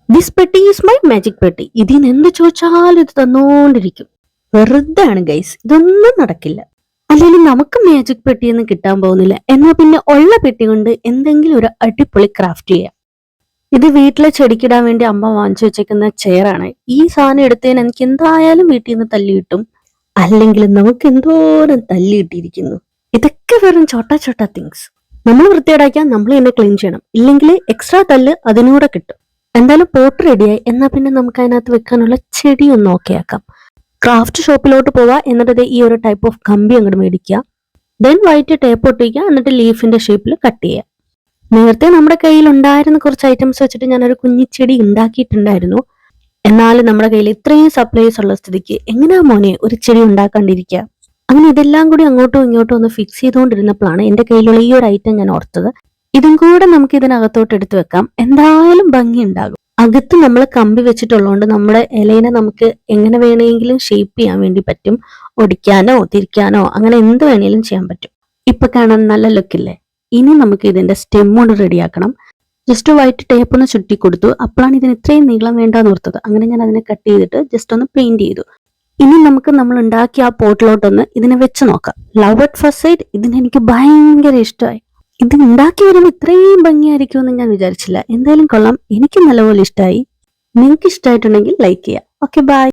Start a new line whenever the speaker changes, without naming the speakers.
This പെട്ടി is my magic പെട്ടി. ഇതിന് എന്ത് ചോദിച്ചാലും ഇത് തന്നോണ്ടിരിക്കും. വെറുതെ ആണ് ഗൈസ്, ഇതൊന്നും നടക്കില്ല. അല്ലെങ്കിൽ നമുക്ക് മാജിക് പെട്ടിയൊന്നും കിട്ടാൻ പോകുന്നില്ല. എന്നാൽ പിന്നെ ഉള്ള പെട്ടി കൊണ്ട് എന്തെങ്കിലും ഒരു അടിപൊളി ക്രാഫ്റ്റ് ചെയ്യാം. ഇത് വീട്ടിലെ ചെടിക്കിടാൻ വേണ്ടി അമ്മ വാങ്ങിച്ചു വെച്ചേക്കുന്ന ചെയറാണ്. ഈ സാധനം എടുത്തതിന് എനിക്ക് എന്തായാലും വീട്ടിൽ നിന്ന് തല്ലി കിട്ടും. അല്ലെങ്കിൽ നമുക്ക് എന്തോരം തല്ലി കിട്ടിയിരിക്കുന്നു. ഇതൊക്കെ വെറും ചോട്ടാ ചോട്ടാ തിങ്സ്. നമ്മൾ വൃത്തിയേടാക്കിയാൽ നമ്മൾ തന്നെ ക്ലീൻ ചെയ്യണം. ഇല്ലെങ്കിൽ എക്സ്ട്രാ തല്ല് അതിനൂടെ കിട്ടും. എന്തായാലും പോട്ട് റെഡിയായി. എന്നാൽ പിന്നെ നമുക്ക് അതിനകത്ത് വെക്കാനുള്ള ചെടി ഒന്ന് ഓക്കെ ആക്കാം. ക്രാഫ്റ്റ് ഷോപ്പിലോട്ട് പോവാ. എന്നിട്ട് ഈ ഒരു ടൈപ്പ് ഓഫ് കമ്പി അങ്ങോട്ട് മേടിക്കുക. ദെൻ വൈറ്റ് ടേപ്പ് ഒട്ടിക്കുക. എന്നിട്ട് ലീഫിന്റെ ഷേപ്പിൽ കട്ട് ചെയ്യുക. നേരത്തെ നമ്മുടെ കയ്യിൽ ഉണ്ടായിരുന്ന കുറച്ച് ഐറ്റംസ് വെച്ചിട്ട് ഞാനൊരു കുഞ്ഞിച്ചെടി ഉണ്ടാക്കിയിട്ടുണ്ടായിരുന്നു. എന്നാലും നമ്മുടെ കയ്യിൽ ഇത്രയും സപ്ലൈസ് ഉള്ള സ്ഥിതിക്ക് എങ്ങനെയാ മോനെ ഒരു ചെടി ഉണ്ടാക്കാണ്ടിരിക്കുക. അങ്ങനെ ഇതെല്ലാം കൂടി അങ്ങോട്ടും ഇങ്ങോട്ടും ഒന്ന് ഫിക്സ് ചെയ്തുകൊണ്ടിരുന്നപ്പോഴാണ് എന്റെ കയ്യിലുള്ള ഈ ഒരു ഐറ്റം ഞാൻ ഓർത്തത്. ഇതും കൂടെ നമുക്ക് ഇതിനകത്തോട്ട് എടുത്തു വെക്കാം. എന്തായാലും ഭംഗി ഉണ്ടാകും. അകത്ത് നമ്മൾ കമ്പി വെച്ചിട്ടുള്ളതുകൊണ്ട് നമ്മുടെ ഇലയിനെ നമുക്ക് എങ്ങനെ വേണമെങ്കിലും ഷേപ്പ് ചെയ്യാൻ വേണ്ടി പറ്റും. ഒടിക്കാനോ തിരിക്കാനോ അങ്ങനെ എന്ത് വേണേലും ചെയ്യാൻ പറ്റും. ഇപ്പൊ കാണാൻ നല്ല ലുക്കില്ലേ? ഇനി നമുക്ക് ഇതിന്റെ സ്റ്റെം കൊണ്ട് റെഡിയാക്കണം. ജസ്റ്റ് വൈറ്റ് ടേപ്പ് ഒന്ന് ചുറ്റി കൊടുത്തു. അപ്പോഴാണ് ഇതിന് ഇത്രയും നീളം വേണ്ടാന്ന് ഓർത്തത്. അങ്ങനെ ഞാൻ അതിനെ കട്ട് ചെയ്തിട്ട് ജസ്റ്റ് ഒന്ന് പെയിന്റ് ചെയ്തു. ഇനി നമുക്ക് നമ്മൾ ഉണ്ടാക്കിയ ആ പോട്ടിലോട്ടൊന്ന് ഇതിനെ വെച്ച് നോക്കാം. ലവ് അറ്റ് ഫസ്റ്റ് സൈറ്റ് ഇതിനെനിക്ക് ഭയങ്കര ഇഷ്ടമായി. ഇത് ഉണ്ടാക്കി വരുമ്പോൾ ഇത്രയും ഭംഗിയായിരിക്കുമെന്ന് ഞാൻ വിചാരിച്ചില്ല. എന്തായാലും കൊള്ളാം, എനിക്ക് നല്ലപോലെ ഇഷ്ടമായി. നിങ്ങൾക്ക് ഇഷ്ടമായിട്ടുണ്ടെങ്കിൽ ലൈക്ക് ചെയ്യുക. Okay, by.